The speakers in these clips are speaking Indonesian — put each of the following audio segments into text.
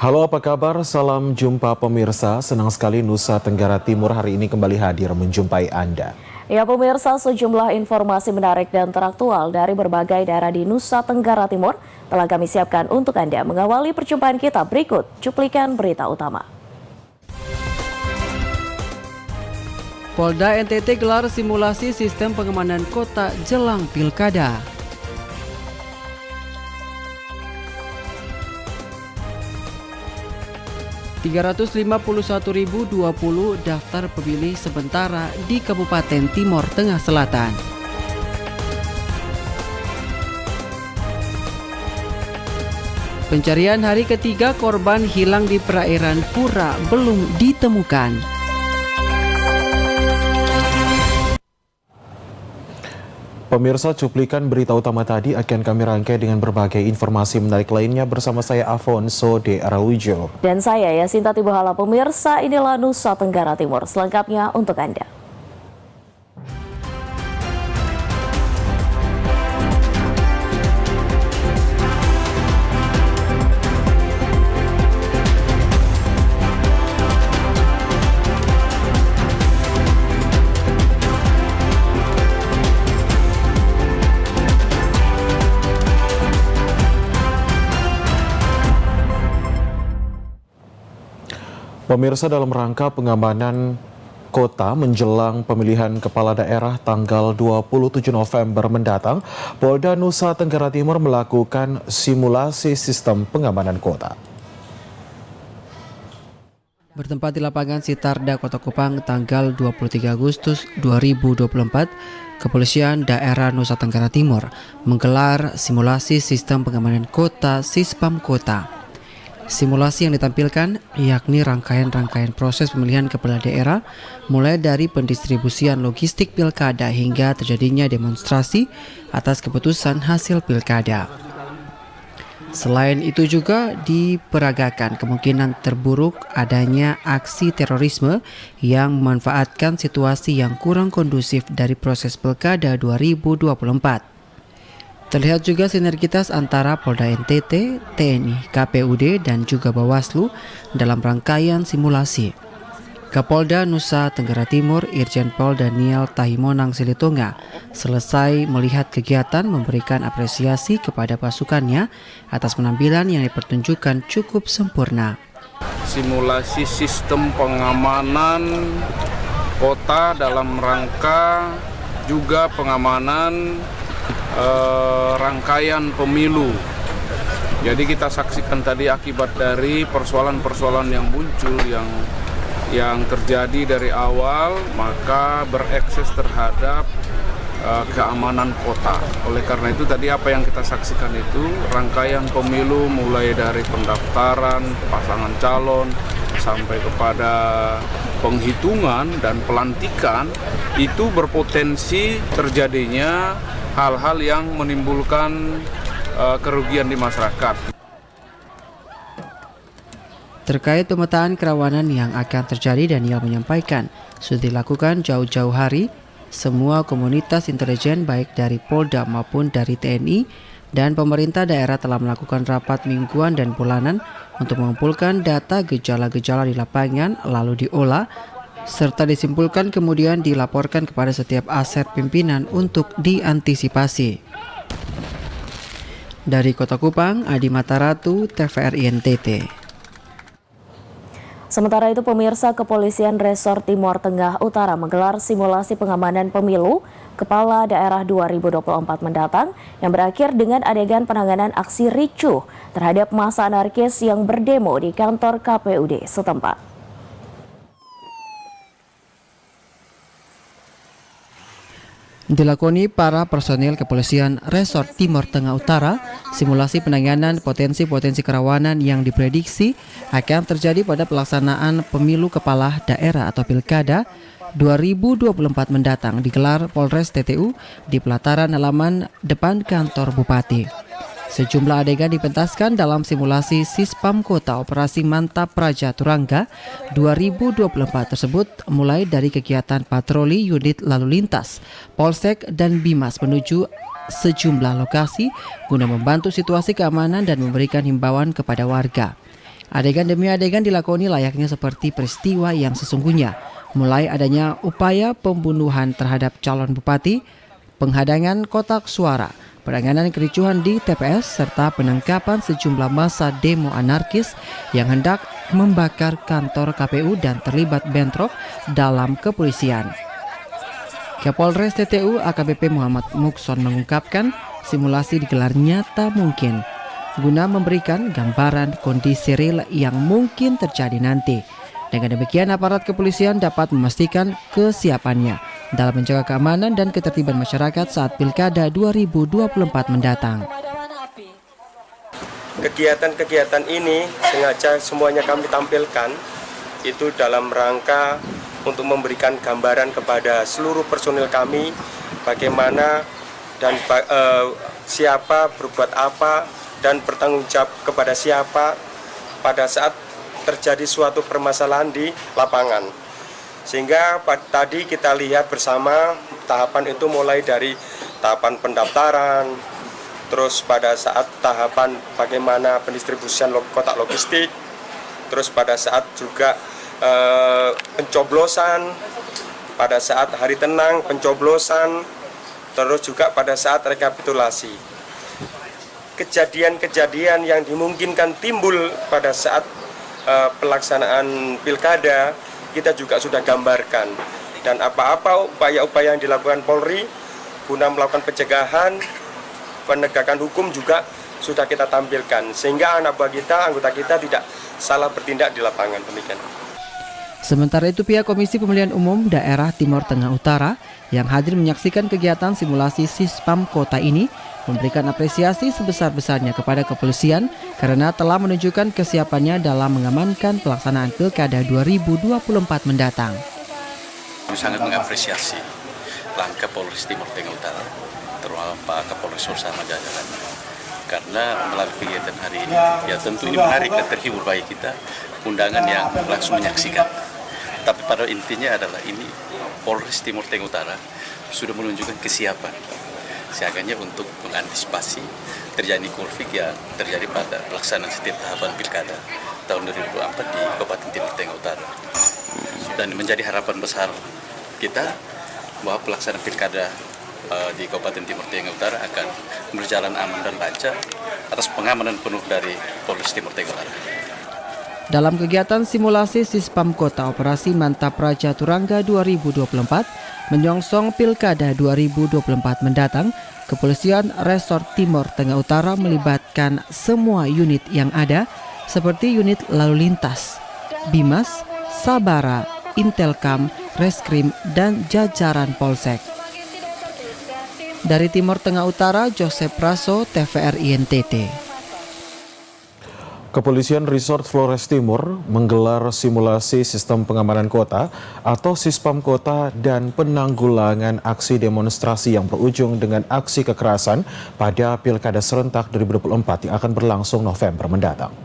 Halo, apa kabar? Salam jumpa pemirsa. Senang sekali Nusa Tenggara Timur hari ini kembali hadir menjumpai Anda. Ya pemirsa, sejumlah informasi menarik dan teraktual dari berbagai daerah di Nusa Tenggara Timur telah kami siapkan untuk Anda. Mengawali perjumpaan kita berikut cuplikan berita utama. Polda NTT gelar simulasi sistem pengamanan kota jelang pilkada. (351.020) daftar pemilih sementara di Kabupaten Timor Tengah Selatan. Pencarian hari ketiga korban hilang di perairan Pura belum ditemukan. Pemirsa, cuplikan berita utama tadi akan kami rangkai dengan berbagai informasi menarik lainnya bersama saya Afonso de Araujo. Dan saya Yasinta Tibuhala. Pemirsa, inilah Nusa Tenggara Timur. Selengkapnya untuk Anda. Pemirsa, dalam rangka pengamanan kota menjelang pemilihan kepala daerah tanggal 27 November mendatang, Polda Nusa Tenggara Timur melakukan simulasi sistem pengamanan kota. Bertempat di lapangan Sitarda, Kota Kupang, tanggal 23 Agustus 2024, Kepolisian Daerah Nusa Tenggara Timur menggelar simulasi sistem pengamanan kota Sispam Kota. Simulasi yang ditampilkan yakni rangkaian proses pemilihan kepala daerah mulai dari pendistribusian logistik pilkada hingga terjadinya demonstrasi atas keputusan hasil pilkada. Selain itu juga diperagakan kemungkinan terburuk adanya aksi terorisme yang memanfaatkan situasi yang kurang kondusif dari proses pilkada 2024. Terlihat juga sinergitas antara Polda NTT, TNI, KPUD, dan juga Bawaslu dalam rangkaian simulasi. Kapolda Nusa Tenggara Timur, Irjen Pol Daniel Tahimonang Silitonga, selesai melihat kegiatan memberikan apresiasi kepada pasukannya atas penampilan yang dipertunjukkan cukup sempurna. Simulasi sistem pengamanan kota dalam rangka juga pengamanan rangkaian pemilu. Jadi kita saksikan tadi akibat dari persoalan-persoalan yang muncul yang terjadi dari awal, maka berekses terhadap keamanan kota. Oleh karena itu tadi apa yang kita saksikan itu rangkaian pemilu mulai dari pendaftaran pasangan calon sampai kepada penghitungan dan pelantikan itu berpotensi terjadinya hal-hal yang menimbulkan kerugian di masyarakat. Terkait pemetaan kerawanan yang akan terjadi, Daniel menyampaikan sudah dilakukan jauh-jauh hari. Semua komunitas intelijen baik dari Polda maupun dari TNI dan pemerintah daerah telah melakukan rapat mingguan dan bulanan untuk mengumpulkan data gejala-gejala di lapangan lalu diolah serta disimpulkan kemudian dilaporkan kepada setiap aset pimpinan untuk diantisipasi. Dari Kota Kupang, Adi Mataratu, TVRI NTT. Sementara itu pemirsa, Kepolisian Resort Timor Tengah Utara menggelar simulasi pengamanan pemilu Kepala Daerah 2024 mendatang yang berakhir dengan adegan penanganan aksi ricuh terhadap massa anarkis yang berdemo di kantor KPUD setempat. Dilakoni para personil Kepolisian Resort Timor Tengah Utara, simulasi penanganan potensi-potensi kerawanan yang diprediksi akan terjadi pada pelaksanaan pemilu kepala daerah atau pilkada 2024 mendatang digelar Polres TTU di pelataran halaman depan kantor Bupati. Sejumlah adegan dipentaskan dalam simulasi Sispam Kota Operasi Mantap Praja Turangga 2024 tersebut, mulai dari kegiatan patroli unit lalu lintas, Polsek dan Bimas menuju sejumlah lokasi guna membantu situasi keamanan dan memberikan himbauan kepada warga. Adegan demi adegan dilakoni layaknya seperti peristiwa yang sesungguhnya, mulai adanya upaya pembunuhan terhadap calon bupati, penghadangan kotak suara, penanganan kericuhan di TPS, serta penangkapan sejumlah massa demo anarkis yang hendak membakar kantor KPU dan terlibat bentrok dalam kepolisian. Kapolres TTU AKBP Muhammad Mukson mengungkapkan simulasi digelar nyata mungkin guna memberikan gambaran kondisi real yang mungkin terjadi nanti. Dengan demikian aparat kepolisian dapat memastikan kesiapannya dalam menjaga keamanan dan ketertiban masyarakat saat Pilkada 2024 mendatang. Kegiatan-kegiatan ini sengaja semuanya kami tampilkan itu dalam rangka untuk memberikan gambaran kepada seluruh personil kami bagaimana dan siapa berbuat apa dan bertanggung jawab kepada siapa pada saat terjadi suatu permasalahan di lapangan. Sehingga tadi kita lihat bersama tahapan itu mulai dari tahapan pendaftaran, terus pada saat tahapan bagaimana pendistribusian kotak logistik, terus pada saat juga pencoblosan, pada saat hari tenang pencoblosan, terus juga pada saat rekapitulasi. Kejadian-kejadian yang dimungkinkan timbul pada saat pelaksanaan pilkada kita juga sudah gambarkan, dan apa-apa upaya-upaya yang dilakukan Polri guna melakukan pencegahan, penegakan hukum juga sudah kita tampilkan sehingga anak buah kita, anggota kita tidak salah bertindak di lapangan. Demikian. Sementara itu pihak Komisi Pemilihan Umum Daerah Timur Tengah Utara yang hadir menyaksikan kegiatan simulasi Sispam Kota ini memberikan apresiasi sebesar-besarnya kepada kepolisian karena telah menunjukkan kesiapannya dalam mengamankan pelaksanaan Pilkada 2024 mendatang. Kami sangat mengapresiasi langkah Polres Timur Tengah Utara, terutama Pak Kapolres bersama jajaran, karena melalui kegiatan hari ini, ya tentu ini menarik dan terhibur bagi kita undangan yang langsung menyaksikan. Tapi pada intinya adalah ini Polres Timur Tengah Utara sudah menunjukkan kesiapan siaganya untuk mengantisipasi terjadi konflik yang terjadi pada pelaksanaan setiap tahapan pilkada tahun 2024 di Kabupaten Timur Tengah Utara. Dan menjadi harapan besar kita bahwa pelaksanaan pilkada di Kabupaten Timur Tengah Utara akan berjalan aman dan lancar atas pengamanan penuh dari Polres Timur Tengah Utara. Dalam kegiatan simulasi Sispam Kota Operasi Mantap Raja Turangga 2024 menyongsong Pilkada 2024 mendatang, Kepolisian Resort Timur Tengah Utara melibatkan semua unit yang ada seperti unit lalu lintas, Bimas, Sabara, Intelkam, Reskrim, dan jajaran Polsek. Dari Timur Tengah Utara, Joseph Praso, TVRI NTT. Kepolisian Resort Flores Timur menggelar simulasi sistem pengamanan kota atau Sispam Kota dan penanggulangan aksi demonstrasi yang berujung dengan aksi kekerasan pada Pilkada Serentak 2024 yang akan berlangsung November mendatang.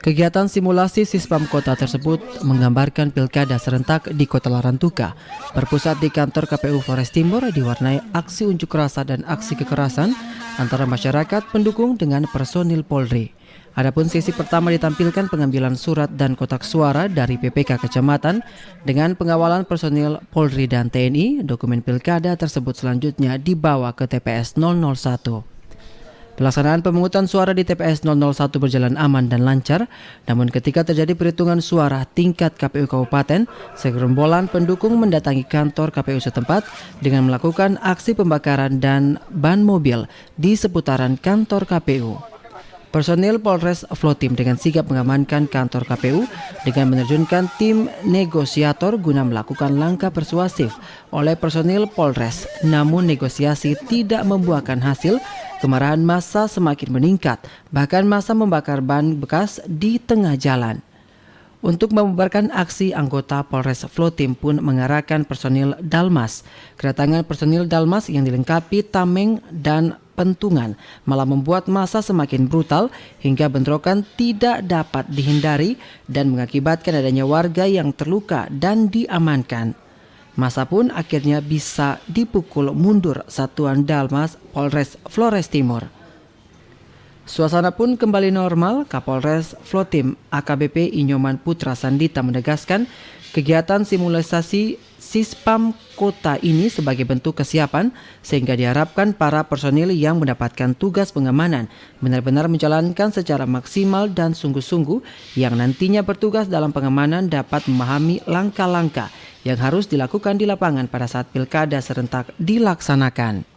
Kegiatan simulasi Sispam Kota tersebut menggambarkan pilkada serentak di Kota Larantuka, berpusat di kantor KPU Flores Timur, diwarnai aksi unjuk rasa dan aksi kekerasan antara masyarakat pendukung dengan personil Polri. Adapun sesi pertama ditampilkan pengambilan surat dan kotak suara dari PPK Kecamatan dengan pengawalan personil Polri dan TNI. Dokumen pilkada tersebut selanjutnya dibawa ke TPS 001. Pelaksanaan pemungutan suara di TPS 001 berjalan aman dan lancar, namun ketika terjadi perhitungan suara tingkat KPU Kabupaten, segerombolan pendukung mendatangi kantor KPU setempat dengan melakukan aksi pembakaran dan ban mobil di seputaran kantor KPU. Personil Polres Flotim dengan sigap mengamankan kantor KPU dengan menerjunkan tim negosiator guna melakukan langkah persuasif oleh personil Polres. Namun negosiasi tidak membuahkan hasil, kemarahan massa semakin meningkat, bahkan massa membakar ban bekas di tengah jalan. Untuk membubarkan aksi, anggota Polres Flotim pun mengarahkan personil Dalmas. Kedatangan personil Dalmas yang dilengkapi tameng dan pentungan malah membuat massa semakin brutal hingga bentrokan tidak dapat dihindari dan mengakibatkan adanya warga yang terluka dan diamankan. Masa pun akhirnya bisa dipukul mundur Satuan Dalmas Polres Flores Timur. Suasana pun kembali normal. Kapolres Flotim AKBP Inyoman Putra Sandita menegaskan kegiatan simulasi Sispam Kota ini sebagai bentuk kesiapan sehingga diharapkan para personil yang mendapatkan tugas pengamanan benar-benar menjalankan secara maksimal dan sungguh-sungguh yang nantinya bertugas dalam pengamanan dapat memahami langkah-langkah yang harus dilakukan di lapangan pada saat pilkada serentak dilaksanakan.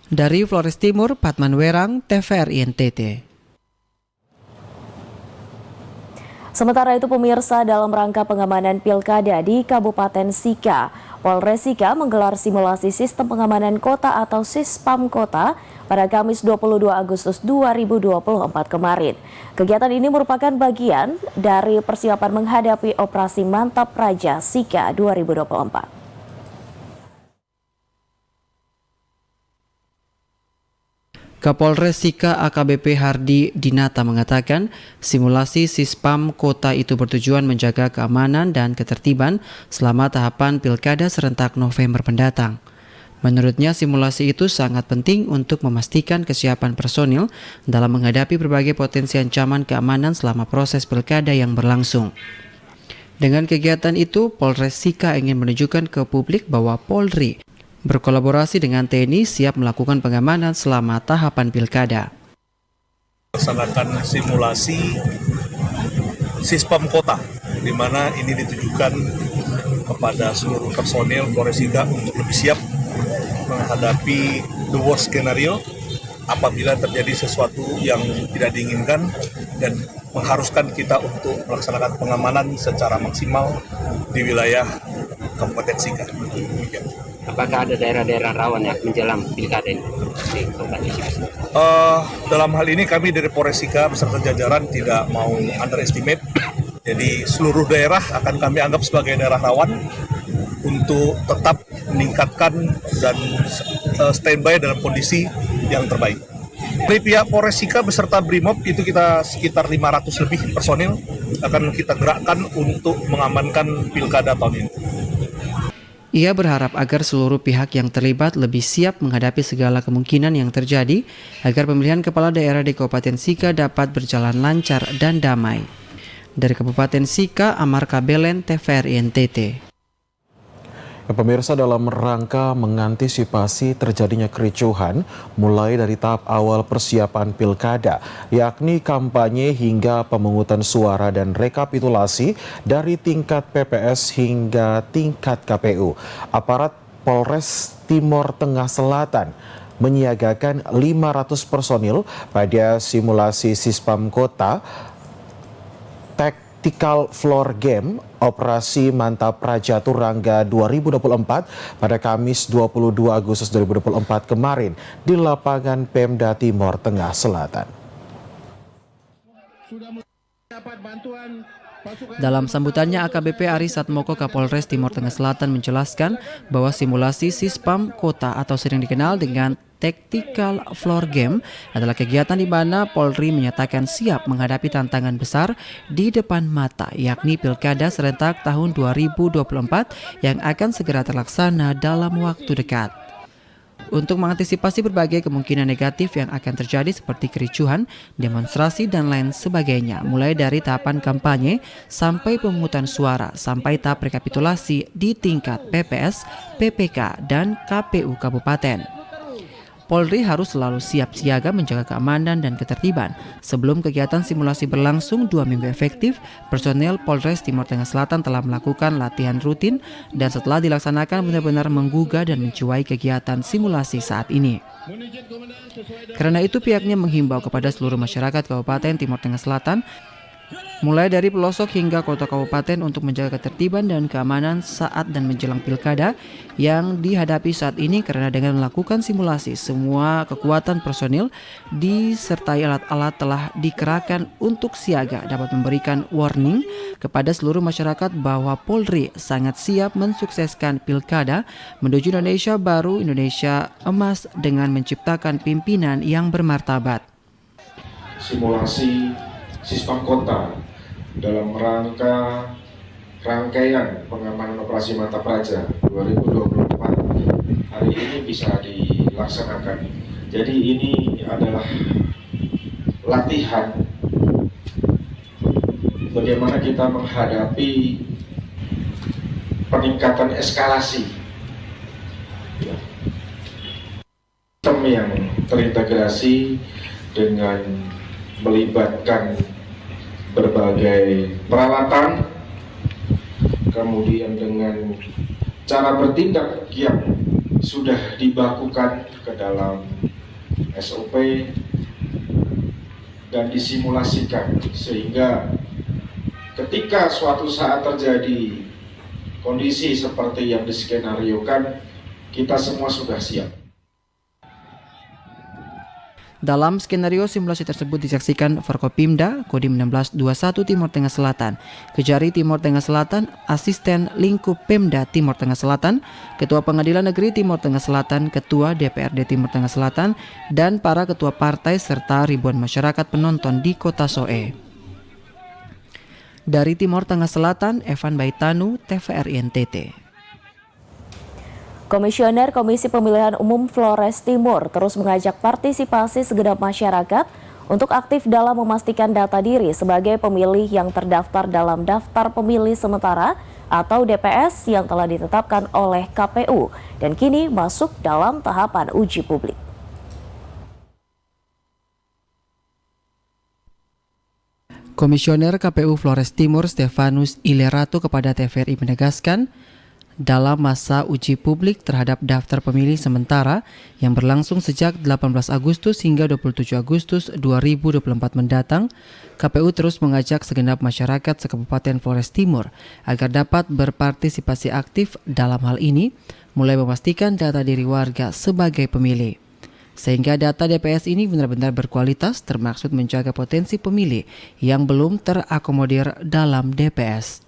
Dari Flores Timur, Patman Werang, TVRI NTT. Sementara itu pemirsa, dalam rangka pengamanan pilkada di Kabupaten Sika, Polres Sika menggelar simulasi sistem pengamanan kota atau Sispam Kota pada Kamis 22 Agustus 2024 kemarin. Kegiatan ini merupakan bagian dari persiapan menghadapi operasi Mantap Praja Sika 2024. Kapolres Sika AKBP Hardi Dinata mengatakan simulasi Sispam Kota itu bertujuan menjaga keamanan dan ketertiban selama tahapan pilkada serentak November mendatang. Menurutnya simulasi itu sangat penting untuk memastikan kesiapan personil dalam menghadapi berbagai potensi ancaman keamanan selama proses pilkada yang berlangsung. Dengan kegiatan itu, Polres Sika ingin menunjukkan ke publik bahwa Polri berkolaborasi dengan TNI siap melakukan pengamanan selama tahapan pilkada. Melaksanakan simulasi Sispam Kota, di mana ini ditujukan kepada seluruh personil Polres Sika untuk lebih siap menghadapi the worst scenario apabila terjadi sesuatu yang tidak diinginkan dan mengharuskan kita untuk melaksanakan pengamanan secara maksimal di wilayah Kabupaten Sika. Apakah ada daerah-daerah rawan yang menjelang pilkada ini di Kabupaten Sika? Dalam hal ini kami dari Polres Sika beserta jajaran tidak mau underestimate. Jadi seluruh daerah akan kami anggap sebagai daerah rawan untuk tetap meningkatkan dan standby dalam kondisi yang terbaik. Dari pihak Polres Sika beserta Brimob itu kita sekitar 500 lebih personil akan kita gerakkan untuk mengamankan pilkada tahun ini. Ia berharap agar seluruh pihak yang terlibat lebih siap menghadapi segala kemungkinan yang terjadi agar pemilihan kepala daerah di Kabupaten Sika dapat berjalan lancar dan damai. Dari Kabupaten Sika, Amar Kabelen, TVRI NTT. Pemirsa, dalam rangka mengantisipasi terjadinya kericuhan mulai dari tahap awal persiapan pilkada, yakni kampanye hingga pemungutan suara dan rekapitulasi dari tingkat PPS hingga tingkat KPU, aparat Polres Timur Tengah Selatan menyiagakan 500 personil pada simulasi Sispam Kota Tactical Floor Game Operasi Mantap Praja Turangga 2024 pada Kamis 22 Agustus 2024 kemarin di lapangan Pemda Timur Tengah Selatan. Dalam sambutannya, AKBP Ari Satmoko Kapolres Timur Tengah Selatan menjelaskan bahwa simulasi Sispam Kota atau sering dikenal dengan Tactical Floor Game adalah kegiatan di mana Polri menyatakan siap menghadapi tantangan besar di depan mata, yakni Pilkada serentak tahun 2024 yang akan segera terlaksana dalam waktu dekat. Untuk mengantisipasi berbagai kemungkinan negatif yang akan terjadi seperti kericuhan, demonstrasi, dan lain sebagainya, mulai dari tahapan kampanye sampai pemungutan suara sampai tahap rekapitulasi di tingkat PPS, PPK, dan KPU Kabupaten. Polri harus selalu siap siaga menjaga keamanan dan ketertiban. Sebelum kegiatan simulasi berlangsung 2 minggu efektif, personel Polres Timur Tengah Selatan telah melakukan latihan rutin dan setelah dilaksanakan benar-benar menggugah dan menjiwai kegiatan simulasi saat ini. Karena itu pihaknya menghimbau kepada seluruh masyarakat Kabupaten Timur Tengah Selatan mulai dari pelosok hingga kota kabupaten untuk menjaga ketertiban dan keamanan saat dan menjelang pilkada yang dihadapi saat ini, karena dengan melakukan simulasi semua kekuatan personil disertai alat-alat telah dikerahkan untuk siaga dapat memberikan warning kepada seluruh masyarakat bahwa Polri sangat siap mensukseskan pilkada menuju Indonesia Baru, Indonesia Emas dengan menciptakan pimpinan yang bermartabat. Simulasi Sispam Kota dalam rangka rangkaian pengamanan operasi Mata Praja 2024 hari ini bisa dilaksanakan. Jadi ini adalah latihan bagaimana kita menghadapi peningkatan eskalasi sistem yang terintegrasi dengan melibatkan berbagai peralatan, kemudian dengan cara bertindak yang sudah dibakukan ke dalam SOP dan disimulasikan, sehingga ketika suatu saat terjadi kondisi seperti yang diskenariokan, kita semua sudah siap. Dalam skenario simulasi tersebut disaksikan Forkopimda, Kodim 1621 Timur Tengah Selatan, Kejari Timur Tengah Selatan, Asisten Lingkup Pemda Timur Tengah Selatan, Ketua Pengadilan Negeri Timur Tengah Selatan, Ketua DPRD Timur Tengah Selatan, dan para ketua partai serta ribuan masyarakat penonton di Kota Soe. Dari Timur Tengah Selatan, Evan Baitanu, TVRI NTT. Komisioner Komisi Pemilihan Umum Flores Timur terus mengajak partisipasi segenap masyarakat untuk aktif dalam memastikan data diri sebagai pemilih yang terdaftar dalam Daftar Pemilih Sementara atau DPS yang telah ditetapkan oleh KPU dan kini masuk dalam tahapan uji publik. Komisioner KPU Flores Timur Stefanus Ileratu kepada TVRI menegaskan, dalam masa uji publik terhadap daftar pemilih sementara yang berlangsung sejak 18 Agustus hingga 27 Agustus 2024 mendatang, KPU terus mengajak segenap masyarakat se-Kabupaten Flores Timur agar dapat berpartisipasi aktif dalam hal ini, mulai memastikan data diri warga sebagai pemilih. Sehingga data DPS ini benar-benar berkualitas, termaksud menjaga potensi pemilih yang belum terakomodir dalam DPS.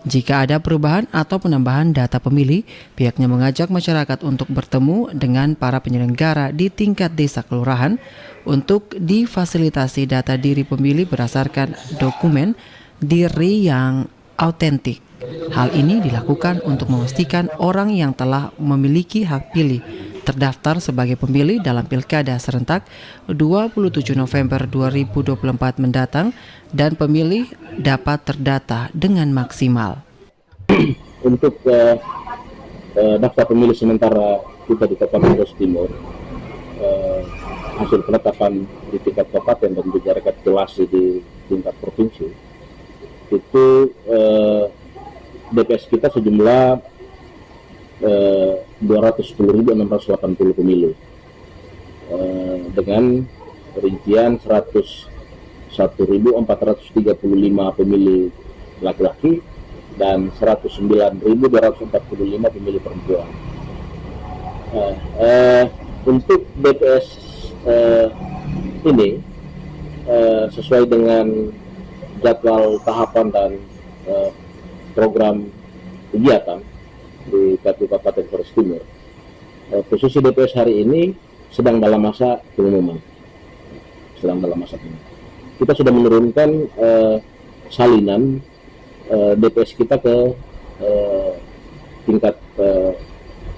Jika ada perubahan atau penambahan data pemilih, pihaknya mengajak masyarakat untuk bertemu dengan para penyelenggara di tingkat desa kelurahan untuk difasilitasi data diri pemilih berdasarkan dokumen diri yang autentik. Hal ini dilakukan untuk memastikan orang yang telah memiliki hak pilih terdaftar sebagai pemilih dalam Pilkada serentak 27 November 2024 mendatang dan pemilih dapat terdata dengan maksimal. Untuk daftar pemilih sementara kita di Kabupaten Flores Timur, hasil penetapan di tingkat kabupaten dan juga rekapitulasi di tingkat provinsi, itu DPS kita sejumlah 210.680 pemilih dengan rincian 101.435 pemilih laki-laki dan 109.245 pemilih perempuan. Untuk DPS ini sesuai dengan jadwal tahapan dan program kegiatan di KPU Kabupaten Flores Timur, posisi DPS hari ini sedang dalam masa pengumuman. Kita sudah menurunkan salinan DPS kita ke tingkat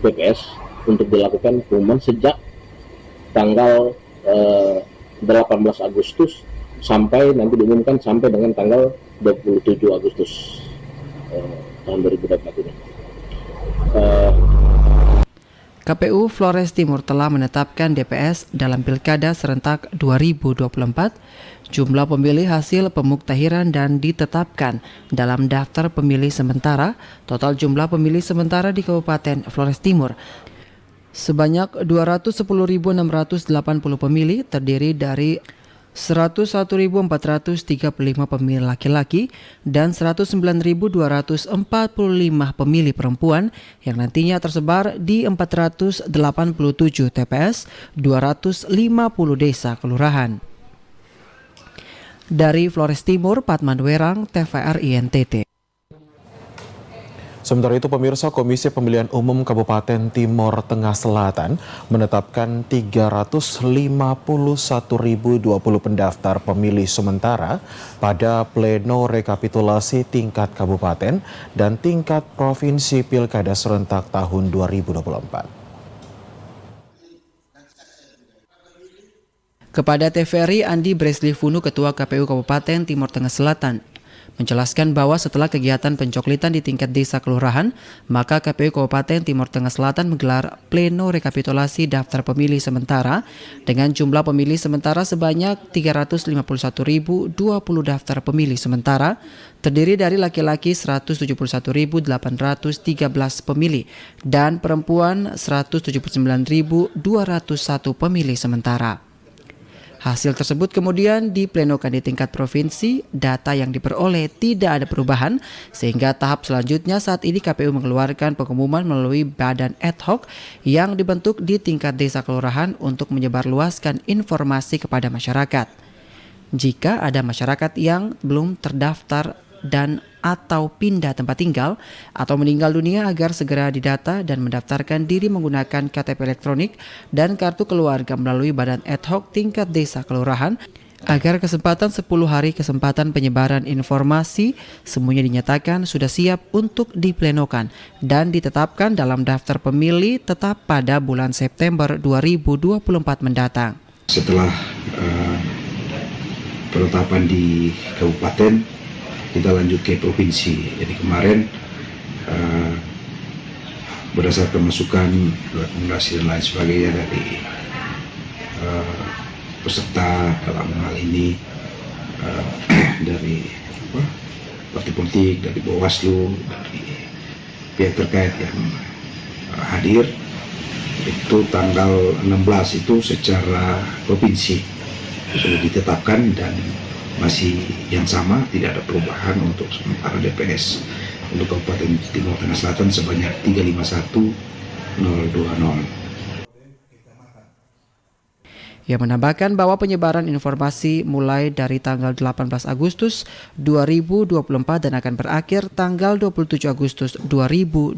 DPS untuk dilakukan pengumuman sejak tanggal 18 Agustus sampai nanti diumumkan sampai dengan tanggal 27 Agustus tahun 2024 ini. KPU Flores Timur telah menetapkan DPS dalam Pilkada serentak 2024. Jumlah pemilih hasil pemuktahiran dan ditetapkan dalam daftar pemilih sementara. Total jumlah pemilih sementara di Kabupaten Flores Timur sebanyak 210.680 pemilih, terdiri dari 101.435 pemilih laki-laki dan 109.245 pemilih perempuan yang nantinya tersebar di 487 TPS, 250 desa kelurahan. Dari Flores Timur, Patman Werang, TVRI NTT. Sementara itu pemirsa, Komisi Pemilihan Umum Kabupaten Timor Tengah Selatan menetapkan 351.020 pendaftar pemilih sementara pada pleno rekapitulasi tingkat kabupaten dan tingkat provinsi Pilkada serentak tahun 2024. Kepada TVRI, Andi Bresli Funu, Ketua KPU Kabupaten Timor Tengah Selatan, menjelaskan bahwa setelah kegiatan pencoklitan di tingkat desa kelurahan, maka KPU Kabupaten Timor Tengah Selatan menggelar pleno rekapitulasi daftar pemilih sementara dengan jumlah pemilih sementara sebanyak 351.020 daftar pemilih sementara, terdiri dari laki-laki 171.813 pemilih dan perempuan 179.201 pemilih sementara. Hasil tersebut kemudian diplenokan di tingkat provinsi. Data yang diperoleh tidak ada perubahan, sehingga tahap selanjutnya saat ini KPU mengeluarkan pengumuman melalui badan ad hoc yang dibentuk di tingkat desa kelurahan untuk menyebarluaskan informasi kepada masyarakat. Jika ada masyarakat yang belum terdaftar dan atau pindah tempat tinggal atau meninggal dunia, agar segera didata dan mendaftarkan diri menggunakan KTP elektronik dan kartu keluarga melalui badan ad hoc tingkat desa kelurahan, agar kesempatan 10 hari kesempatan penyebaran informasi semuanya dinyatakan sudah siap untuk diplenokan dan ditetapkan dalam daftar pemilih tetap pada bulan September 2024 mendatang. Setelah penetapan di kabupaten, kita lanjut ke provinsi. Jadi kemarin berdasarkan masukan, rekomendasi dan lain sebagainya dari peserta dalam hal ini dari partai politik, dari Bawaslu, dari pihak terkait yang hadir, itu tanggal 16 itu secara provinsi sudah ditetapkan dan masih yang sama, tidak ada perubahan untuk sementara DPS untuk Kabupaten Timor Tengah Selatan sebanyak 351.020. Ia menambahkan bahwa penyebaran informasi mulai dari tanggal 18 Agustus 2024 dan akan berakhir tanggal 27 Agustus 2024.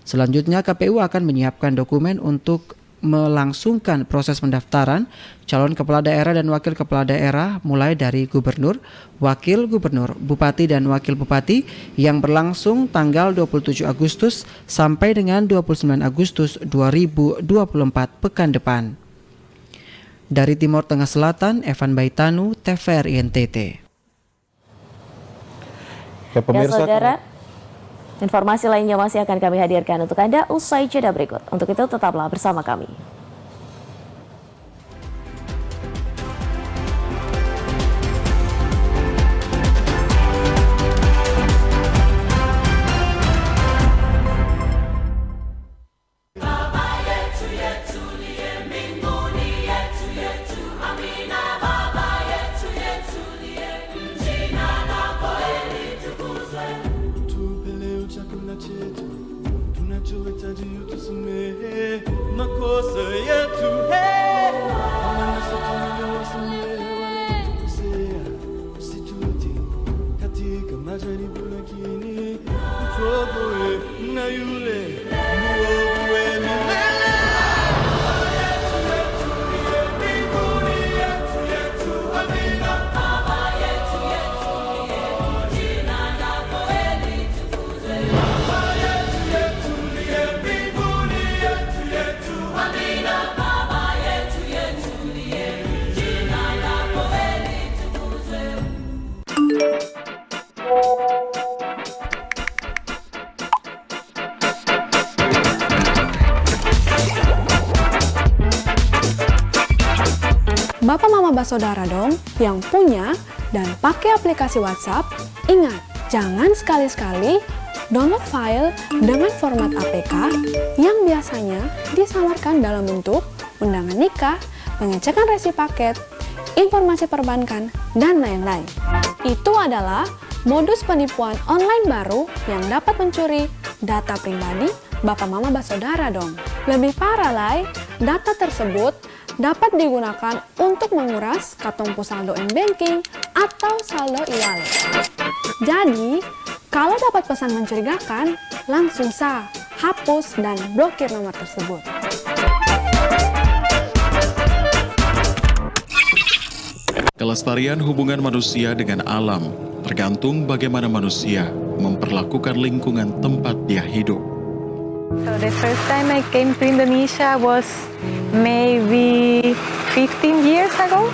Selanjutnya KPU akan menyiapkan dokumen untuk melangsungkan proses pendaftaran calon kepala daerah dan wakil kepala daerah mulai dari gubernur, wakil gubernur, bupati dan wakil bupati yang berlangsung tanggal 27 Agustus sampai dengan 29 Agustus 2024 pekan depan. Dari Timor Tengah Selatan, Evan Baitanu, TVRI NTT. Ya, pemirsa, saudara, informasi lainnya masih akan kami hadirkan untuk Anda usai jeda berikut. Untuk itu tetaplah bersama kami. Bapak Mama Basodara dong yang punya dan pakai aplikasi WhatsApp, ingat jangan sekali-sekali download file dengan format APK yang biasanya disamarkan dalam bentuk undangan nikah, pengecekan resi paket, informasi perbankan, dan lain-lain. Itu adalah modus penipuan online baru yang dapat mencuri data pribadi Bapak Mama Basodara dong. Lebih parah lai, data tersebut dapat digunakan untuk menguras kartu saldo m-banking atau saldo e-wallet. Jadi, Kalau dapat pesan mencurigakan, langsung hapus dan blokir nomor tersebut. Kelestarian hubungan manusia dengan alam tergantung bagaimana manusia memperlakukan lingkungan tempat dia hidup. So the first time I came to Indonesia was maybe 15 years ago.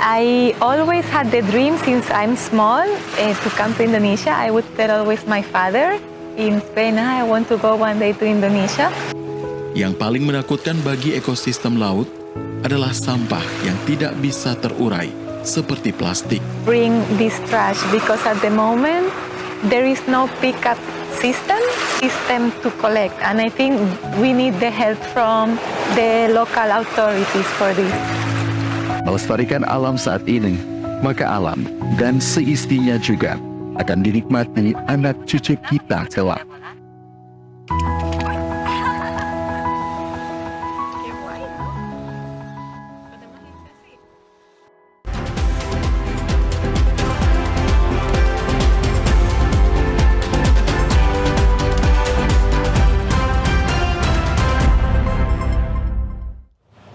I always had the dream since I'm small to come to Indonesia. I would tell always my father in Spain, I want to go one day to Indonesia. Yang paling menakutkan bagi ekosistem laut adalah sampah yang tidak bisa terurai seperti plastik. Bring this trash because at the moment there is no pickup system to collect, and I think we need the help from the local authorities for this. Melestarikan alam saat ini, maka alam dan seistinya juga akan dinikmati anak cucu kita kelak.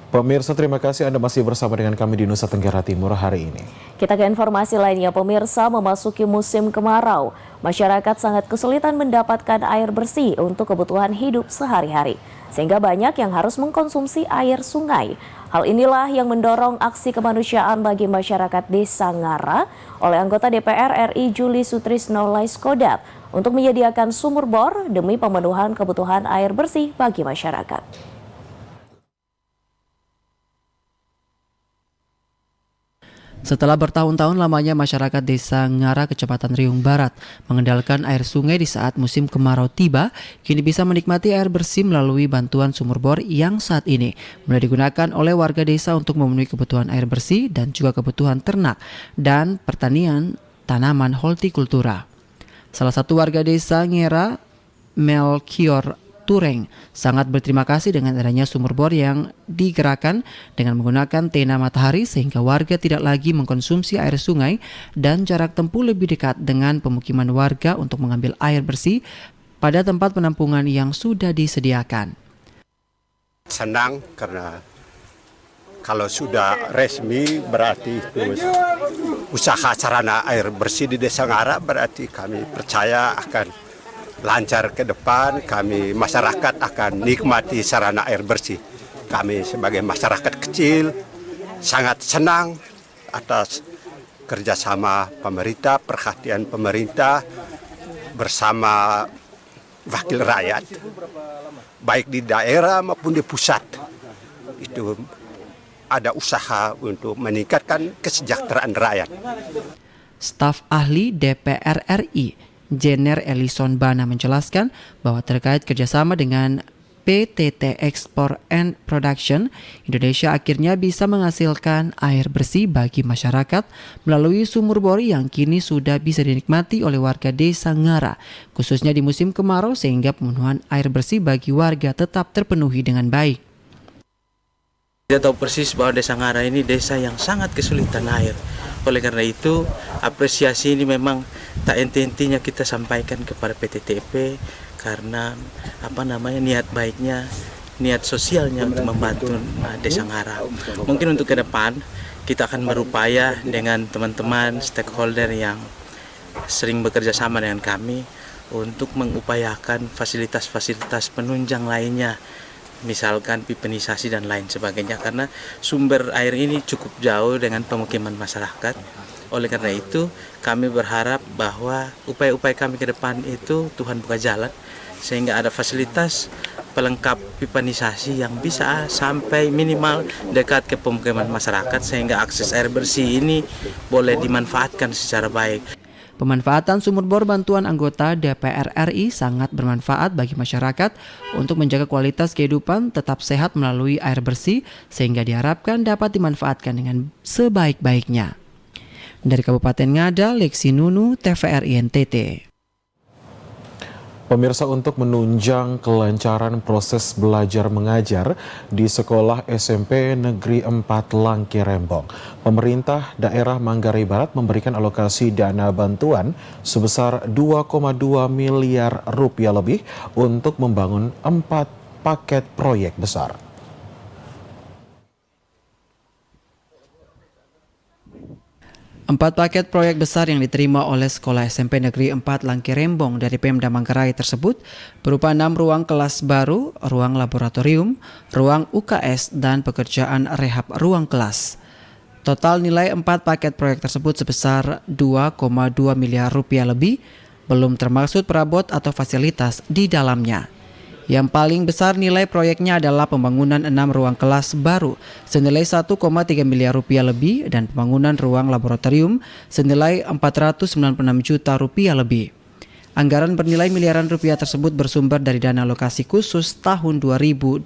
Pemirsa, terima kasih Anda masih bersama dengan kami di Nusa Tenggara Timur hari ini. Kita ke informasi lainnya, pemirsa, memasuki musim kemarau. Masyarakat sangat kesulitan mendapatkan air bersih untuk kebutuhan hidup sehari-hari. Sehingga banyak yang harus mengkonsumsi air sungai. Hal inilah yang mendorong aksi kemanusiaan bagi masyarakat Desa Ngara oleh anggota DPR RI Juli Sutrisno Laiskodat untuk menyediakan sumur bor demi pemenuhan kebutuhan air bersih bagi masyarakat. Setelah bertahun-tahun lamanya masyarakat Desa Ngara, Kecamatan Riung Barat, mengandalkan air sungai di saat musim kemarau tiba, kini bisa menikmati air bersih melalui bantuan sumur bor yang saat ini mulai digunakan oleh warga desa untuk memenuhi kebutuhan air bersih dan juga kebutuhan ternak dan pertanian tanaman hortikultura. Salah satu warga Desa Ngara, Melchior Tureng, sangat berterima kasih dengan adanya sumur bor yang digerakkan dengan menggunakan tena matahari sehingga warga tidak lagi mengkonsumsi air sungai dan jarak tempuh lebih dekat dengan pemukiman warga untuk mengambil air bersih pada tempat penampungan yang sudah disediakan. Senang karena kalau sudah resmi berarti itu usaha sarana air bersih di Desa Ngara, berarti kami percaya akan lancar ke depan, kami masyarakat akan nikmati sarana air bersih. Kami sebagai masyarakat kecil sangat senang atas kerjasama pemerintah, perhatian pemerintah bersama wakil rakyat, baik di daerah maupun di pusat. Itu ada usaha untuk meningkatkan kesejahteraan rakyat. Staf ahli DPR RI Jenner Ellison Bana menjelaskan bahwa terkait kerjasama dengan PTT Export and Production, Indonesia akhirnya bisa menghasilkan air bersih bagi masyarakat melalui sumur bor yang kini sudah bisa dinikmati oleh warga Desa Ngara, khususnya di musim kemarau, sehingga pemenuhan air bersih bagi warga tetap terpenuhi dengan baik. Kita tahu persis bahwa Desa Ngara ini desa yang sangat kesulitan air. Oleh karena itu, apresiasi ini memang tak henti-hentinya kita sampaikan kepada PTTP karena niat baiknya, niat sosialnya untuk membantu Desa Ngara. Mungkin untuk ke depan kita akan berupaya dengan teman-teman stakeholder yang sering bekerja sama dengan kami untuk mengupayakan fasilitas-fasilitas penunjang lainnya, misalkan pipenisasi dan lain sebagainya, karena sumber air ini cukup jauh dengan pemukiman masyarakat. Oleh karena itu kami berharap bahwa upaya-upaya kami ke depan itu Tuhan buka jalan sehingga ada fasilitas pelengkap pipanisasi yang bisa sampai minimal dekat ke pemukiman masyarakat sehingga akses air bersih ini boleh dimanfaatkan secara baik. Pemanfaatan sumur bor bantuan anggota DPR RI sangat bermanfaat bagi masyarakat untuk menjaga kualitas kehidupan tetap sehat melalui air bersih sehingga diharapkan dapat dimanfaatkan dengan sebaik-baiknya. Dari Kabupaten Ngada, Lexi Nunu, TVRI NTT. Pemirsa, untuk menunjang kelancaran proses belajar mengajar di Sekolah SMP Negeri 4 Langke Rembong, pemerintah daerah Manggarai Barat memberikan alokasi dana bantuan sebesar 2,2 miliar rupiah lebih untuk membangun 4 paket proyek besar. Empat paket proyek besar yang diterima oleh Sekolah SMP Negeri 4 Langke Rembong dari Pemda Manggarai tersebut berupa 6 ruang kelas baru, ruang laboratorium, ruang UKS, dan pekerjaan rehab ruang kelas. Total nilai 4 paket proyek tersebut sebesar 2,2 miliar rupiah lebih, belum termaksud perabot atau fasilitas di dalamnya. Yang paling besar nilai proyeknya adalah pembangunan 6 ruang kelas baru senilai 1,3 miliar rupiah lebih dan pembangunan ruang laboratorium senilai 496 juta rupiah lebih. Anggaran bernilai miliaran rupiah tersebut bersumber dari dana alokasi khusus tahun 2024.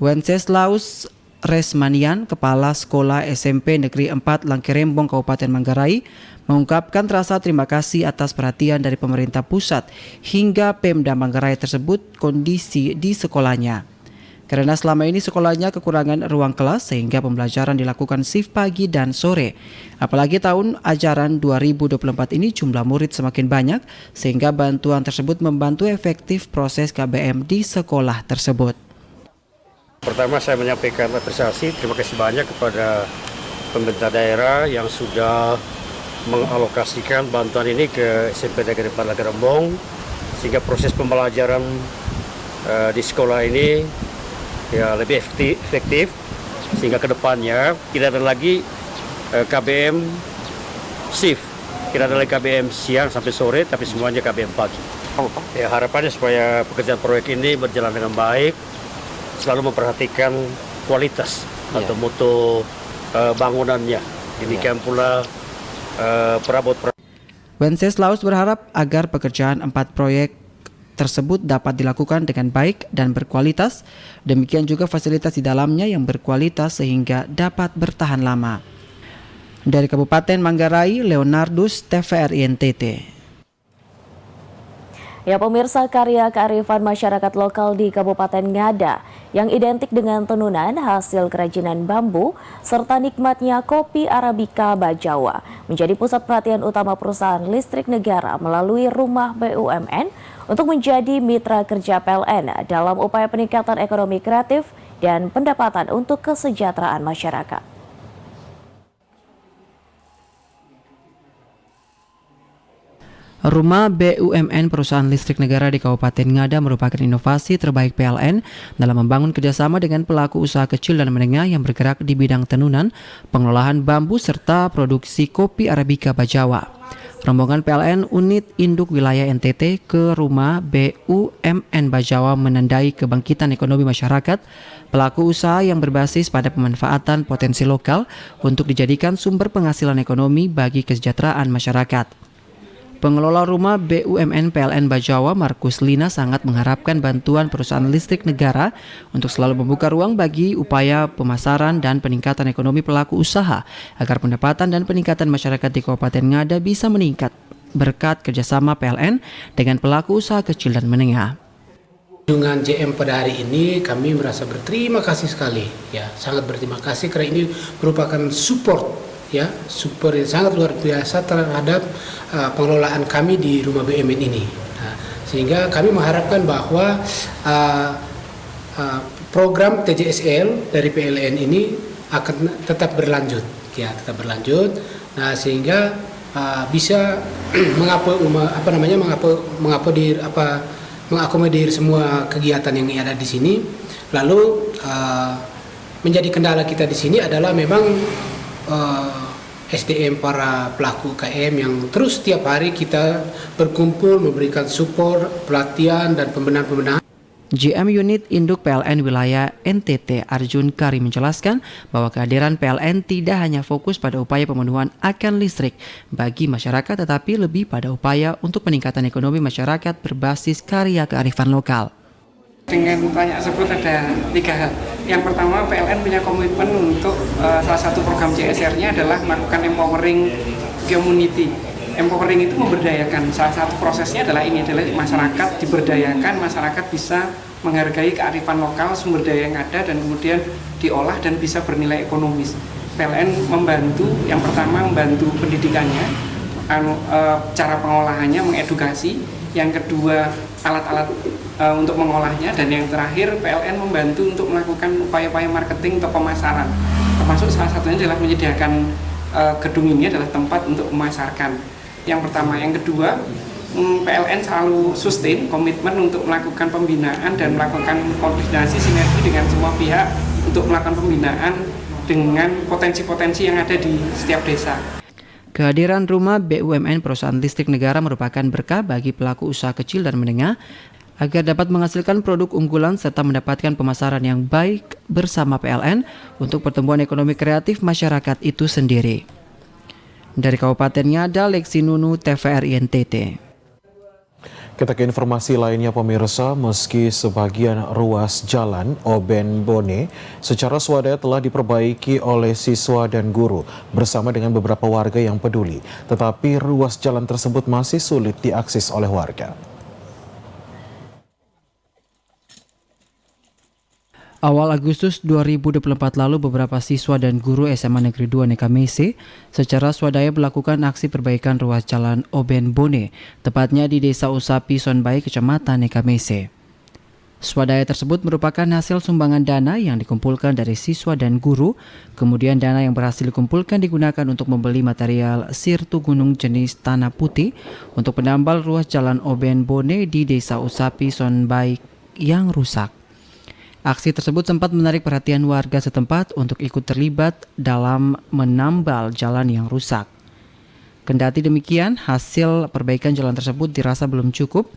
Wenceslaus Resmanian, Kepala Sekolah SMP Negeri 4 Langke Rembong Kabupaten Manggarai, mengungkapkan rasa terima kasih atas perhatian dari pemerintah pusat hingga Pemda Manggarai tersebut kondisi di sekolahnya. Karena selama ini sekolahnya kekurangan ruang kelas sehingga pembelajaran dilakukan shift pagi dan sore. Apalagi tahun ajaran 2024 ini jumlah murid semakin banyak sehingga bantuan tersebut membantu efektif proses KBM di sekolah tersebut. Pertama saya menyampaikan apresiasi, terima kasih banyak kepada pemerintah daerah yang sudah mengalokasikan bantuan ini ke SMP Negeri 4 Langke Rembong sehingga proses pembelajaran di sekolah ini ya lebih efektif sehingga kedepannya tidak ada lagi KBM shift, tidak ada lagi KBM siang sampai sore tapi semuanya KBM pagi. Ya, harapannya supaya pekerjaan proyek ini berjalan dengan baik, selalu memperhatikan kualitas atau mutu bangunannya. Demikian pula perabot. Wenceslaus berharap agar pekerjaan 4 proyek tersebut dapat dilakukan dengan baik dan berkualitas. Demikian juga fasilitas di dalamnya yang berkualitas sehingga dapat bertahan lama. Dari Kabupaten Manggarai, Leonardus, TVRI NTT. Ya pemirsa, karya kearifan masyarakat lokal di Kabupaten Ngada yang identik dengan tenunan hasil kerajinan bambu serta nikmatnya kopi Arabica Bajawa menjadi pusat perhatian utama perusahaan listrik negara melalui Rumah BUMN untuk menjadi mitra kerja PLN dalam upaya peningkatan ekonomi kreatif dan pendapatan untuk kesejahteraan masyarakat. Rumah BUMN Perusahaan Listrik Negara di Kabupaten Ngada merupakan inovasi terbaik PLN dalam membangun kerjasama dengan pelaku usaha kecil dan menengah yang bergerak di bidang tenunan, pengelolaan bambu, serta produksi kopi Arabica Bajawa. Rombongan PLN Unit Induk Wilayah NTT ke Rumah BUMN Bajawa menandai kebangkitan ekonomi masyarakat, pelaku usaha yang berbasis pada pemanfaatan potensi lokal untuk dijadikan sumber penghasilan ekonomi bagi kesejahteraan masyarakat. Pengelola rumah BUMN PLN Bajawa, Markus Lina, sangat mengharapkan bantuan perusahaan listrik negara untuk selalu membuka ruang bagi upaya pemasaran dan peningkatan ekonomi pelaku usaha agar pendapatan dan peningkatan masyarakat di Kabupaten Ngada bisa meningkat berkat kerjasama PLN dengan pelaku usaha kecil dan menengah. Dengan JM pada hari ini kami merasa berterima kasih sekali, ya sangat berterima kasih karena ini merupakan support yang sangat luar biasa terhadap pengelolaan kami di rumah BUMN ini. Nah, sehingga kami mengharapkan bahwa program TJSL dari PLN ini akan tetap berlanjut, ya tetap berlanjut. Nah, sehingga bisa mengakomodir semua kegiatan yang ada di sini. Lalu menjadi kendala kita di sini adalah memang SDM para pelaku UKM yang terus setiap hari kita berkumpul memberikan support, pelatihan dan pembenahan. GM Unit Induk PLN Wilayah NTT Arjun Kari menjelaskan bahwa kehadiran PLN tidak hanya fokus pada upaya pemenuhan akan listrik bagi masyarakat tetapi lebih pada upaya untuk peningkatan ekonomi masyarakat berbasis karya kearifan lokal. Dengan banyak tersebut ada 3 hal. Yang pertama, PLN punya komitmen untuk salah satu program CSR-nya adalah melakukan empowering community. empowering itu memberdayakan. Salah satu prosesnya adalah masyarakat diberdayakan, masyarakat bisa menghargai kearifan lokal, sumber daya yang ada, dan kemudian diolah dan bisa bernilai ekonomis. PLN membantu, yang pertama membantu pendidikannya, cara pengolahannya, mengedukasi, yang kedua alat-alat untuk mengolahnya, dan yang terakhir PLN membantu untuk melakukan upaya-upaya marketing atau pemasaran. Termasuk salah satunya adalah menyediakan gedung ini adalah tempat untuk memasarkan. Yang pertama, yang kedua, PLN selalu sustain komitmen untuk melakukan pembinaan dan melakukan koordinasi sinergi dengan semua pihak untuk melakukan pembinaan dengan potensi-potensi yang ada di setiap desa. Kehadiran rumah BUMN perusahaan listrik negara merupakan berkah bagi pelaku usaha kecil dan menengah agar dapat menghasilkan produk unggulan serta mendapatkan pemasaran yang baik bersama PLN untuk pertumbuhan ekonomi kreatif masyarakat itu sendiri. Dari Kabupaten Ngada, Lexi Nunu, TVRI NTT. Kita ke informasi lainnya pemirsa, meski sebagian ruas jalan Oben Bone secara swadaya telah diperbaiki oleh siswa dan guru bersama dengan beberapa warga yang peduli, tetapi ruas jalan tersebut masih sulit diakses oleh warga. Awal Agustus 2024 lalu, beberapa siswa dan guru SMA Negeri 2 Nekamese secara swadaya melakukan aksi perbaikan ruas jalan Oben Bone, tepatnya di Desa Usapi, Sonbai, Kecamatan Nekamese. Swadaya tersebut merupakan hasil sumbangan dana yang dikumpulkan dari siswa dan guru, kemudian dana yang berhasil dikumpulkan digunakan untuk membeli material sirtu gunung jenis tanah putih untuk penambal ruas jalan Oben Bone di Desa Usapi, Sonbai yang rusak. Aksi tersebut sempat menarik perhatian warga setempat untuk ikut terlibat dalam menambal jalan yang rusak. Kendati demikian, hasil perbaikan jalan tersebut dirasa belum cukup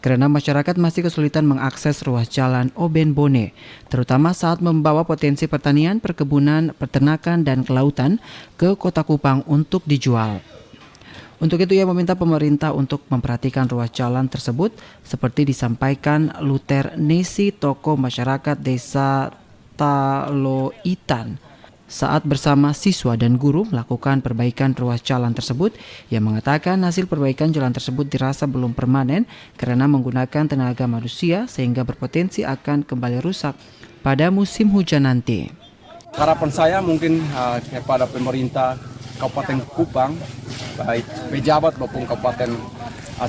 karena masyarakat masih kesulitan mengakses ruas jalan Oben Bone, terutama saat membawa potensi pertanian, perkebunan, peternakan, dan kelautan ke Kota Kupang untuk dijual. Untuk itu ia meminta pemerintah untuk memperhatikan ruas jalan tersebut seperti disampaikan Luther Nesi, tokoh masyarakat Desa Taloitan, saat bersama siswa dan guru melakukan perbaikan ruas jalan tersebut. Ia mengatakan hasil perbaikan jalan tersebut dirasa belum permanen karena menggunakan tenaga manusia sehingga berpotensi akan kembali rusak pada musim hujan nanti. Harapan saya mungkin kepada pemerintah Kabupaten Kupang, baik pejabat maupun Kabupaten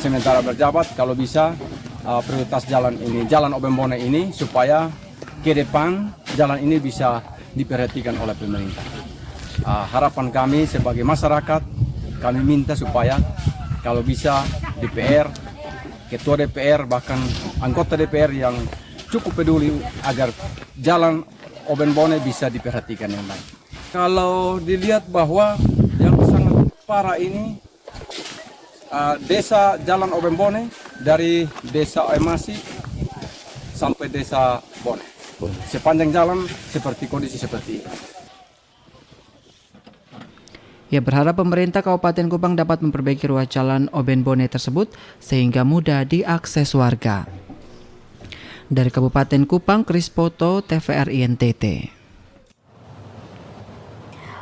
sementara berjabat, kalau bisa prioritas jalan ini, jalan Oben Bone ini, supaya ke depan jalan ini bisa diperhatikan oleh pemerintah. Harapan kami sebagai masyarakat, kami minta supaya kalau bisa DPR, Ketua DPR, bahkan anggota DPR yang cukup peduli agar jalan Oben Bone bisa diperhatikan yang baik. Kalau dilihat bahwa yang sangat parah ini desa Jalan Oben Bone dari Desa Emasi sampai Desa Bone. Sepanjang jalan seperti kondisi seperti ini. Ia berharap pemerintah Kabupaten Kupang dapat memperbaiki ruas jalan Oben Bone tersebut sehingga mudah diakses warga. Dari Kabupaten Kupang, Krispoto, TVRI NTT.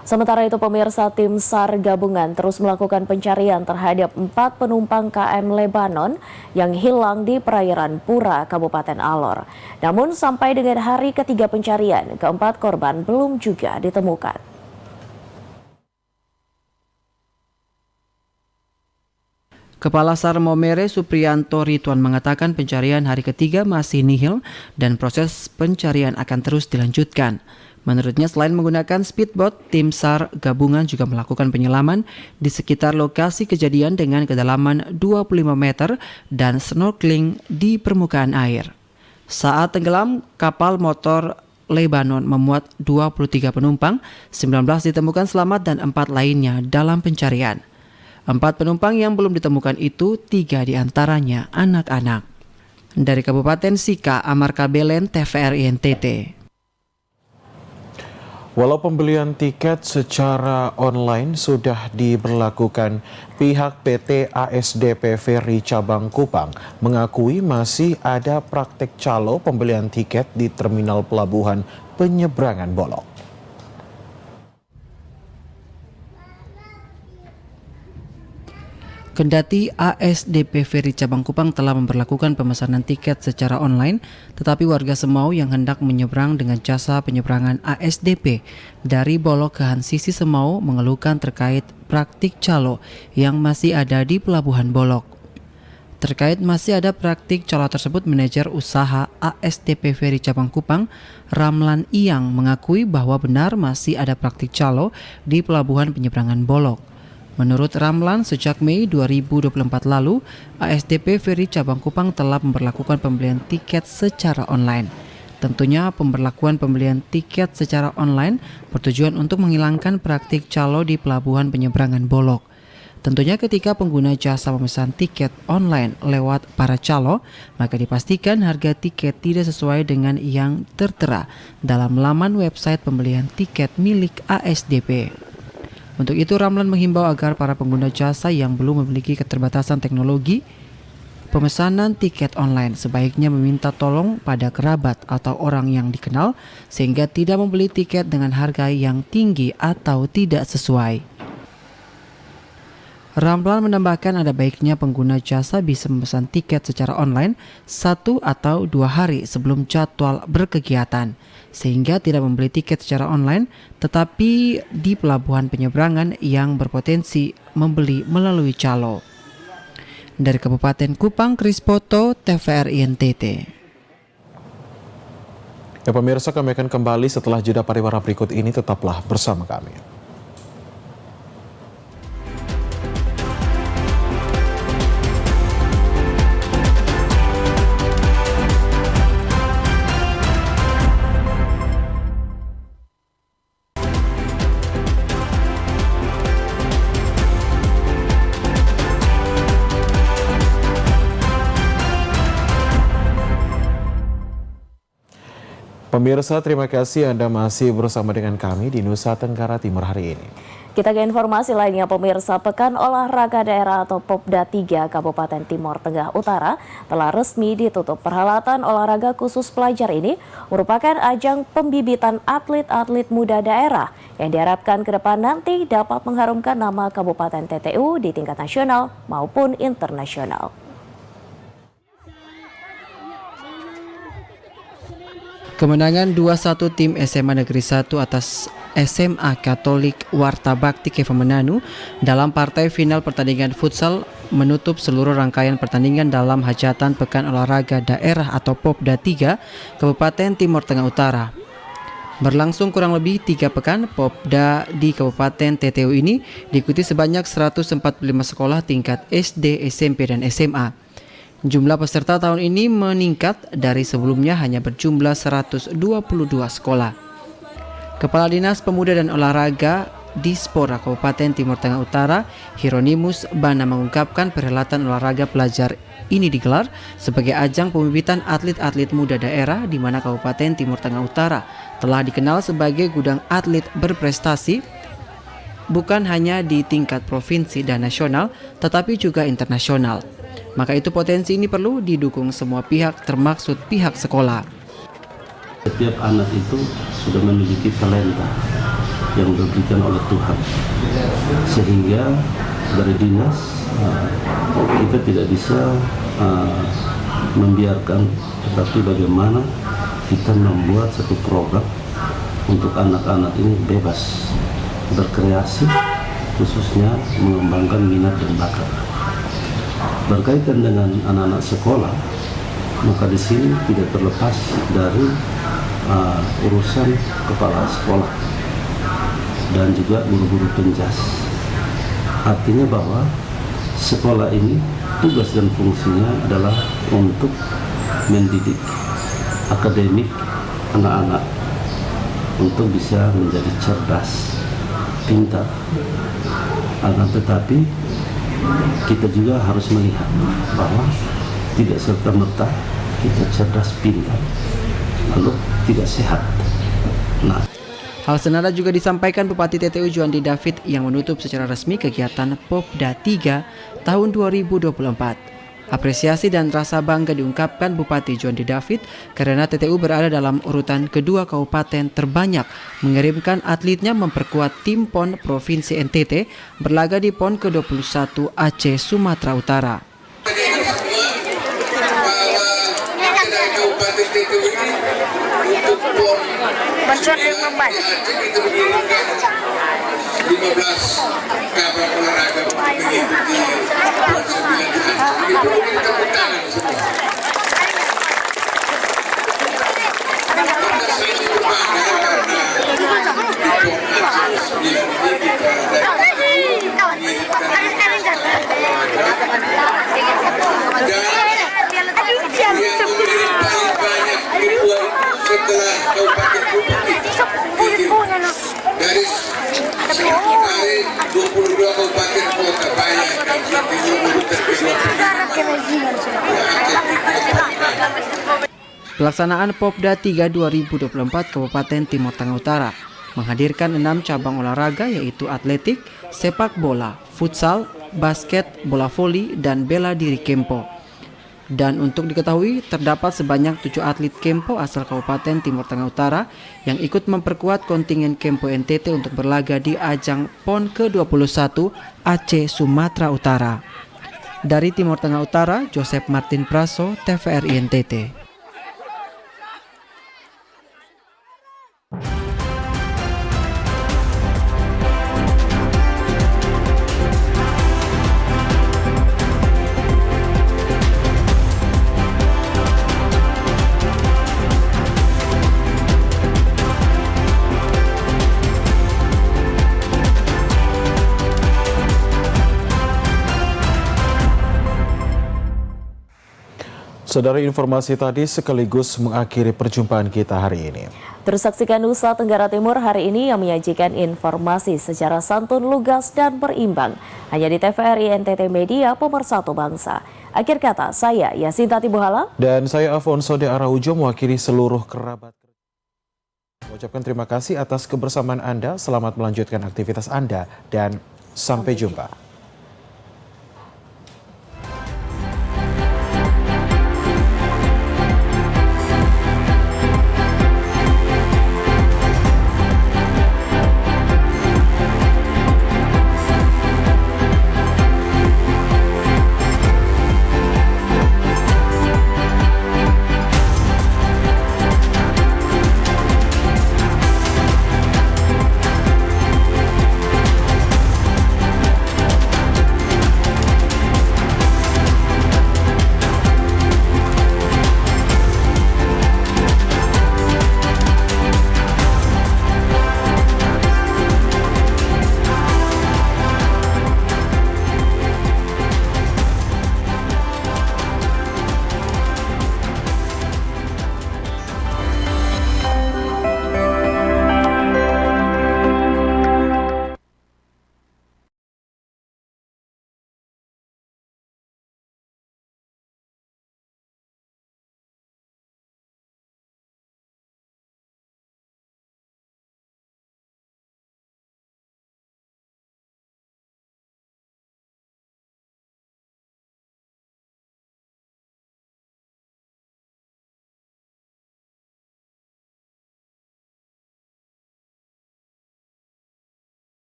Sementara itu pemirsa, tim SAR gabungan terus melakukan pencarian terhadap 4 penumpang KM Lebanon yang hilang di perairan Pura, Kabupaten Alor. Namun sampai dengan hari ketiga pencarian, keempat korban belum juga ditemukan. Kepala SAR Momere Supriyanto Rituan mengatakan pencarian hari ketiga masih nihil dan proses pencarian akan terus dilanjutkan. Menurutnya, selain menggunakan speedboat, tim SAR gabungan juga melakukan penyelaman di sekitar lokasi kejadian dengan kedalaman 25 meter dan snorkeling di permukaan air. Saat tenggelam, kapal motor Lebanon memuat 23 penumpang, 19 ditemukan selamat dan 4 lainnya dalam pencarian. 4 penumpang yang belum ditemukan itu, 3 diantaranya anak-anak. Dari Kabupaten Sika, Amar Kabelen, TVRI NTT. Walau pembelian tiket secara online sudah diberlakukan, pihak PT ASDP Ferry Cabang Kupang mengakui masih ada praktek calo pembelian tiket di terminal pelabuhan penyeberangan Bolok. Kendati ASDP Ferry Cabang Kupang telah memberlakukan pemesanan tiket secara online, tetapi warga Semau yang hendak menyeberang dengan jasa penyeberangan ASDP dari Bolok ke Hansisi Semau mengeluhkan terkait praktik calo yang masih ada di Pelabuhan Bolok. Terkait masih ada praktik calo tersebut, manajer usaha ASDP Ferry Cabang Kupang, Ramlan Iyang, mengakui bahwa benar masih ada praktik calo di Pelabuhan Penyeberangan Bolok. Menurut Ramlan, sejak Mei 2024 lalu, ASDP Ferry Cabang Kupang telah memperlakukan pembelian tiket secara online. Tentunya pemberlakuan pembelian tiket secara online bertujuan untuk menghilangkan praktik calo di Pelabuhan Penyeberangan Bolok. Tentunya ketika pengguna jasa memesan tiket online lewat para calo, maka dipastikan harga tiket tidak sesuai dengan yang tertera dalam laman website pembelian tiket milik ASDP. Untuk itu, Ramlan menghimbau agar para pengguna jasa yang belum memiliki keterbatasan teknologi pemesanan tiket online sebaiknya meminta tolong pada kerabat atau orang yang dikenal sehingga tidak membeli tiket dengan harga yang tinggi atau tidak sesuai. Ramlan menambahkan ada baiknya pengguna jasa bisa memesan tiket secara online 1 atau 2 hari sebelum jadwal berkegiatan, sehingga tidak membeli tiket secara online tetapi di pelabuhan penyeberangan yang berpotensi membeli melalui calo. Dari Kabupaten Kupang, Krispoto, TVRI NTT. Ya pemirsa, kami akan kembali setelah jeda pariwara berikut ini, tetaplah bersama kami. Pemirsa, terima kasih Anda masih bersama dengan kami di Nusa Tenggara Timur hari ini. Kita ke informasi lainnya, pemirsa. Pekan Olahraga Daerah atau Popda 3 Kabupaten Timur Tengah Utara telah resmi ditutup. Perhelatan olahraga khusus pelajar ini merupakan ajang pembibitan atlet-atlet muda daerah yang diharapkan ke depan nanti dapat mengharumkan nama Kabupaten TTU di tingkat nasional maupun internasional. Kemenangan 2-1 tim SMA Negeri 1 atas SMA Katolik Warta Bakti Keva Menanu dalam partai final pertandingan futsal menutup seluruh rangkaian pertandingan dalam hajatan Pekan Olahraga Daerah atau Popda 3 Kabupaten Timur Tengah Utara. Berlangsung kurang lebih 3 pekan, Popda di Kabupaten TTU ini diikuti sebanyak 145 sekolah tingkat SD, SMP, dan SMA. Jumlah peserta tahun ini meningkat dari sebelumnya hanya berjumlah 122 sekolah. Kepala Dinas Pemuda dan Olahraga Dispora Kabupaten Timur Tengah Utara, Hieronymus Bana, mengungkapkan perhelatan olahraga pelajar ini digelar sebagai ajang pembibitan atlet-atlet muda daerah di mana Kabupaten Timur Tengah Utara telah dikenal sebagai gudang atlet berprestasi bukan hanya di tingkat provinsi dan nasional tetapi juga internasional. Maka itu potensi ini perlu didukung semua pihak termaksud pihak sekolah. Setiap anak itu sudah memiliki talenta yang diberikan oleh Tuhan. Sehingga dari dinas kita tidak bisa membiarkan, tetapi bagaimana kita membuat satu program untuk anak-anak ini bebas berkreasi, khususnya mengembangkan minat dan bakat. Berkaitan dengan anak-anak sekolah, maka di sini tidak terlepas dari urusan kepala sekolah dan juga guru-guru penjas. Artinya bahwa sekolah ini tugas dan fungsinya adalah untuk mendidik akademik anak-anak untuk bisa menjadi cerdas, pintar. Akan tetapi kita juga harus melihat bahwa tidak serta-merta kita cerdas, pintar, lalu tidak sehat. Nah, hal senada juga disampaikan Bupati TTU Juandi David yang menutup secara resmi kegiatan Popda 3 tahun 2024. Apresiasi dan rasa bangga diungkapkan Bupati Juandi David karena TTU berada dalam urutan kedua kabupaten terbanyak mengirimkan atletnya memperkuat tim PON Provinsi NTT berlaga di PON ke-21 Aceh, Sumatera Utara. Dari 22 kabupaten kota banyak Pelaksanaan Popda 3 2024 Kabupaten Timur Tengah Utara menghadirkan 6 cabang olahraga yaitu atletik, sepak bola, futsal, basket, bola voli, dan bela diri Kempo. Dan untuk diketahui, terdapat sebanyak 7 atlet Kempo asal Kabupaten Timur Tengah Utara yang ikut memperkuat kontingen Kempo NTT untuk berlaga di ajang PON ke-21 Aceh, Sumatera Utara. Dari Timur Tengah Utara, Joseph Martin Praso, TVRI NTT. Saudara, informasi tadi sekaligus mengakhiri perjumpaan kita hari ini. Terus saksikan Nusa Tenggara Timur hari ini yang menyajikan informasi secara santun, lugas, dan berimbang. Hanya di TVRI NTT Media, pemersatu bangsa. Akhir kata, saya Yasinta Tibuhala. Dan saya Afonso de Araujo mewakili seluruh kerabat. Mengucapkan terima kasih atas kebersamaan Anda, selamat melanjutkan aktivitas Anda, dan sampai jumpa.